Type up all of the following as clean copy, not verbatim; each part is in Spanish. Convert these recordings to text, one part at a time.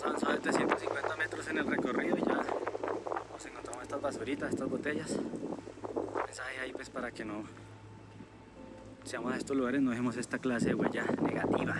avanzado de 150 metros en el recorrido y ya nos encontramos estas basuritas, estas botellas. Mensaje ahí pues para que no seamos a estos lugares, no dejemos esta clase de huella negativa.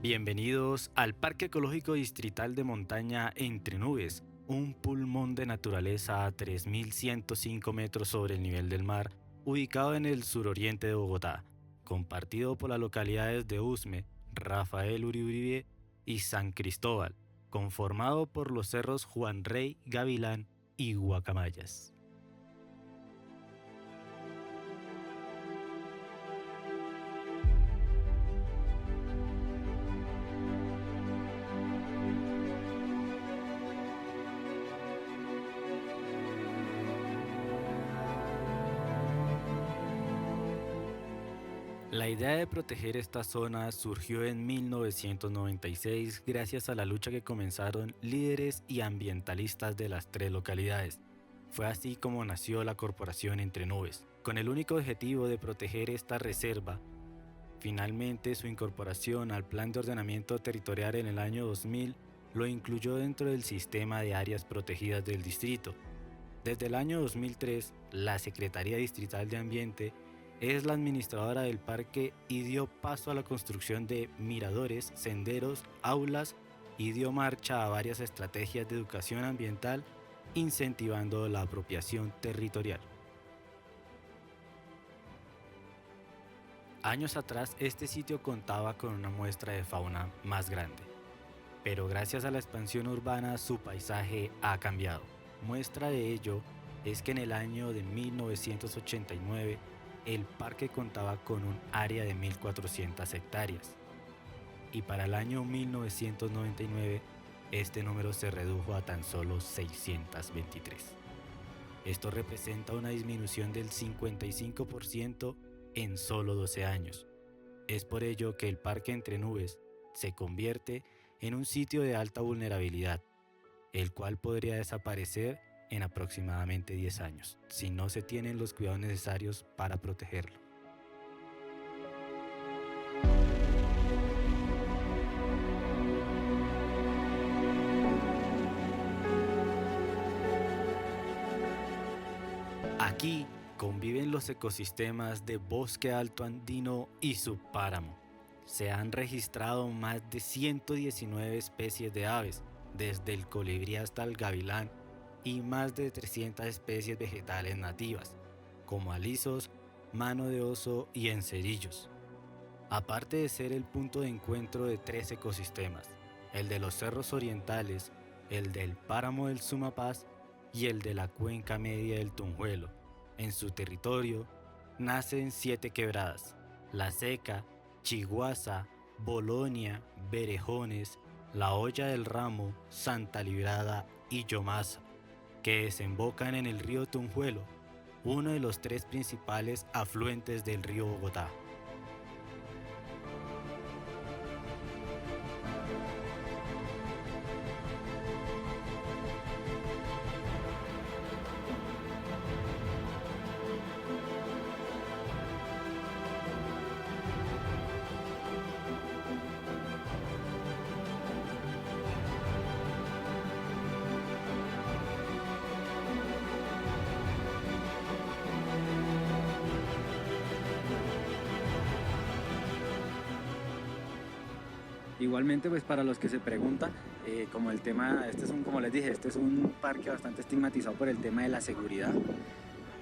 Bienvenidos al Parque Ecológico Distrital de Montaña Entre Nubes, un pulmón de naturaleza a 3.105 metros sobre el nivel del mar, ubicado en el suroriente de Bogotá, compartido por las localidades de Usme, Rafael Uribe y San Cristóbal, conformado por los cerros Juan Rey, Gavilán y Guacamayas. La idea de proteger esta zona surgió en 1996 gracias a la lucha que comenzaron líderes y ambientalistas de las tres localidades. Fue así como nació la Corporación Entre Nubes, con el único objetivo de proteger esta reserva. Finalmente, su incorporación al Plan de Ordenamiento Territorial en el año 2000 lo incluyó dentro del sistema de áreas protegidas del distrito. Desde el año 2003, la Secretaría Distrital de Ambiente es la administradora del parque y dio paso a la construcción de miradores, senderos, aulas y dio marcha a varias estrategias de educación ambiental, incentivando la apropiación territorial. Años atrás, este sitio contaba con una muestra de fauna más grande, pero gracias a la expansión urbana su paisaje ha cambiado. Muestra de ello es que en el año de 1989 el parque contaba con un área de 1.400 hectáreas y para el año 1999 este número se redujo a tan solo 623. Esto representa una disminución del 55% en solo 12 años. Es por ello que el Parque Entre Nubes se convierte en un sitio de alta vulnerabilidad, el cual podría desaparecer en aproximadamente 10 años, si no se tienen los cuidados necesarios para protegerlo. Aquí conviven los ecosistemas de bosque alto andino y subpáramo. Se han registrado más de 119 especies de aves, desde el colibrí hasta el gavilán, y más de 300 especies vegetales nativas, como alisos, mano de oso y encerillos. Aparte de ser el punto de encuentro de tres ecosistemas, el de los cerros orientales, el del páramo del Sumapaz y el de la cuenca media del Tunjuelo, en su territorio nacen 7 quebradas: La Seca, Chiguaza, Bolonia, Berejones, La Olla del Ramo, Santa Librada y Yomasa, que desembocan en el río Tunjuelo, uno de los 3 principales afluentes del río Bogotá. Igualmente, pues para los que se preguntan, como el tema, como les dije, este es un parque bastante estigmatizado por el tema de la seguridad.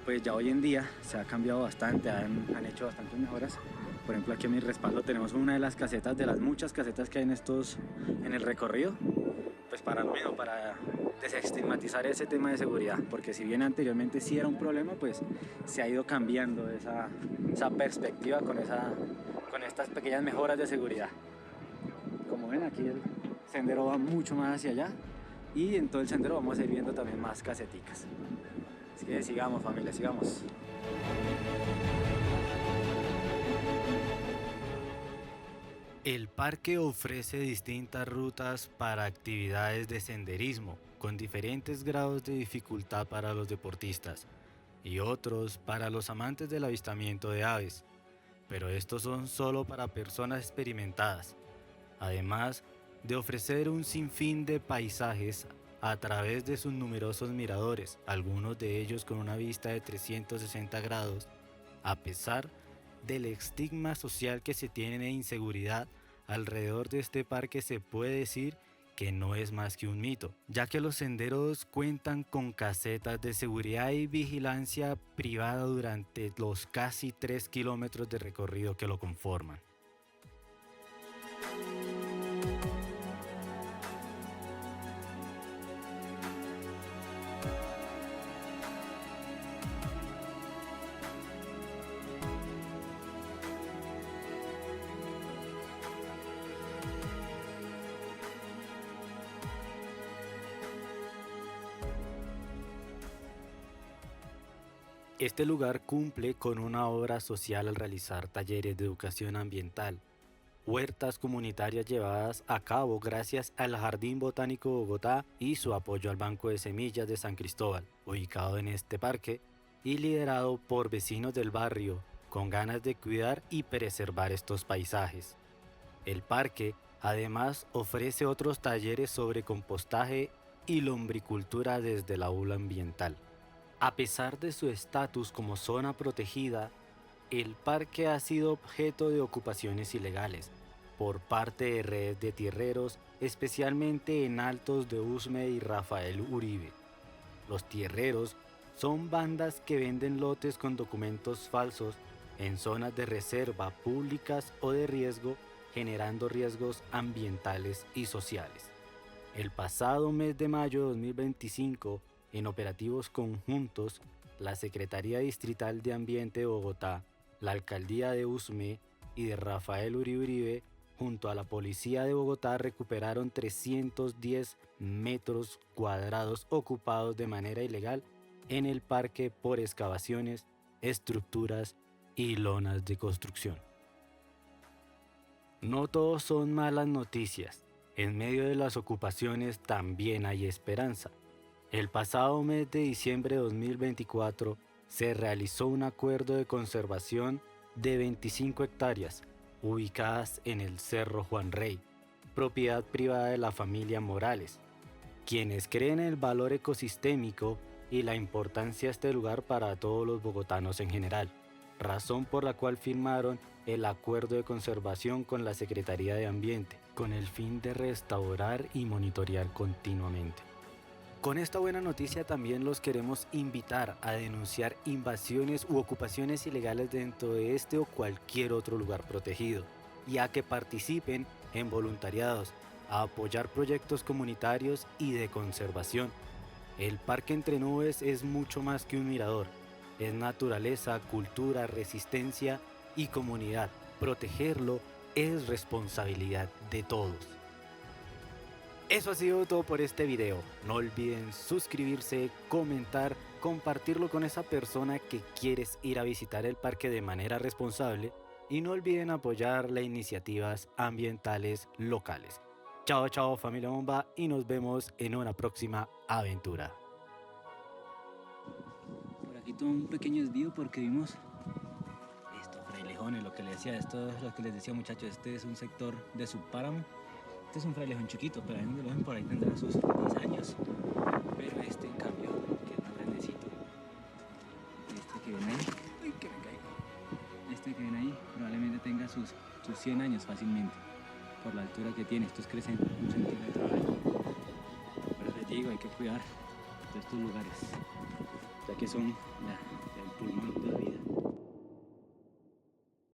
Pues ya hoy en día se ha cambiado bastante, han hecho bastantes mejoras. Por ejemplo, aquí a mi respaldo tenemos una de las casetas, de las muchas casetas que hay en el recorrido, pues para lo mismo, para desestigmatizar ese tema de seguridad, porque si bien anteriormente sí era un problema, pues se ha ido cambiando esa perspectiva con estas pequeñas mejoras de seguridad. Como ven, aquí el sendero va mucho más hacia allá y en todo el sendero vamos a ir viendo también más caseticas. Así que sigamos, familia, sigamos. El parque ofrece distintas rutas para actividades de senderismo, con diferentes grados de dificultad para los deportistas y otros para los amantes del avistamiento de aves, pero estos son solo para personas experimentadas. además de ofrecer un sinfín de paisajes a través de sus numerosos miradores, algunos de ellos con una vista de 360 grados, a pesar del estigma social que se tiene de inseguridad alrededor de este parque, se puede decir que no es más que un mito, ya que los senderos cuentan con casetas de seguridad y vigilancia privada durante los casi 3 kilómetros de recorrido que lo conforman. Este lugar cumple con una obra social al realizar talleres de educación ambiental, huertas comunitarias llevadas a cabo gracias al Jardín Botánico de Bogotá y su apoyo al Banco de Semillas de San Cristóbal, ubicado en este parque y liderado por vecinos del barrio con ganas de cuidar y preservar estos paisajes. El parque además ofrece otros talleres sobre compostaje y lombricultura desde el aula ambiental. A pesar de su estatus como zona protegida, el parque ha sido objeto de ocupaciones ilegales por parte de redes de tierreros, especialmente en Altos de Usme y Rafael Uribe. Los tierreros son bandas que venden lotes con documentos falsos en zonas de reserva públicas o de riesgo, generando riesgos ambientales y sociales. El pasado mes de mayo de 2025, en operativos conjuntos, la Secretaría Distrital de Ambiente de Bogotá, la Alcaldía de Usme y de Rafael Uribe, junto a la Policía de Bogotá, recuperaron 310 metros cuadrados ocupados de manera ilegal en el parque por excavaciones, estructuras y lonas de construcción. No todos son malas noticias. En medio de las ocupaciones también hay esperanza. El pasado mes de diciembre de 2024 se realizó un acuerdo de conservación de 25 hectáreas ubicadas en el Cerro Juan Rey, propiedad privada de la familia Morales, quienes creen en el valor ecosistémico y la importancia de este lugar para todos los bogotanos en general, razón por la cual firmaron el acuerdo de conservación con la Secretaría de Ambiente, con el fin de restaurar y monitorear continuamente. Con esta buena noticia también los queremos invitar a denunciar invasiones u ocupaciones ilegales dentro de este o cualquier otro lugar protegido, y a que participen en voluntariados, a apoyar proyectos comunitarios y de conservación. El Parque Entre Nubes es mucho más que un mirador, es naturaleza, cultura, resistencia y comunidad. Protegerlo es responsabilidad de todos. Eso ha sido todo por este video. No olviden suscribirse, comentar, compartirlo con esa persona que quieres ir a visitar el parque de manera responsable y no olviden apoyar las iniciativas ambientales locales. Chao, chao familia Bomba y nos vemos en una próxima aventura. Por aquí tuve un pequeño desvío porque vimos estos frailejones, lo que les decía, esto es lo que les decía muchachos, este es un sector de subpáramo. Este es un frailejón chiquito, pero ahí donde lo ven por ahí tendrá sus 10 años. Pero este en cambio, que es más grandecito, este que ven ahí, ¡ay, que me caigo! Este que ven ahí probablemente tenga sus 100 años fácilmente, por la altura que tiene. Estos crecen 1 centímetro al año. Pero les digo, hay que cuidar de estos lugares, ya que son el pulmón de la vida.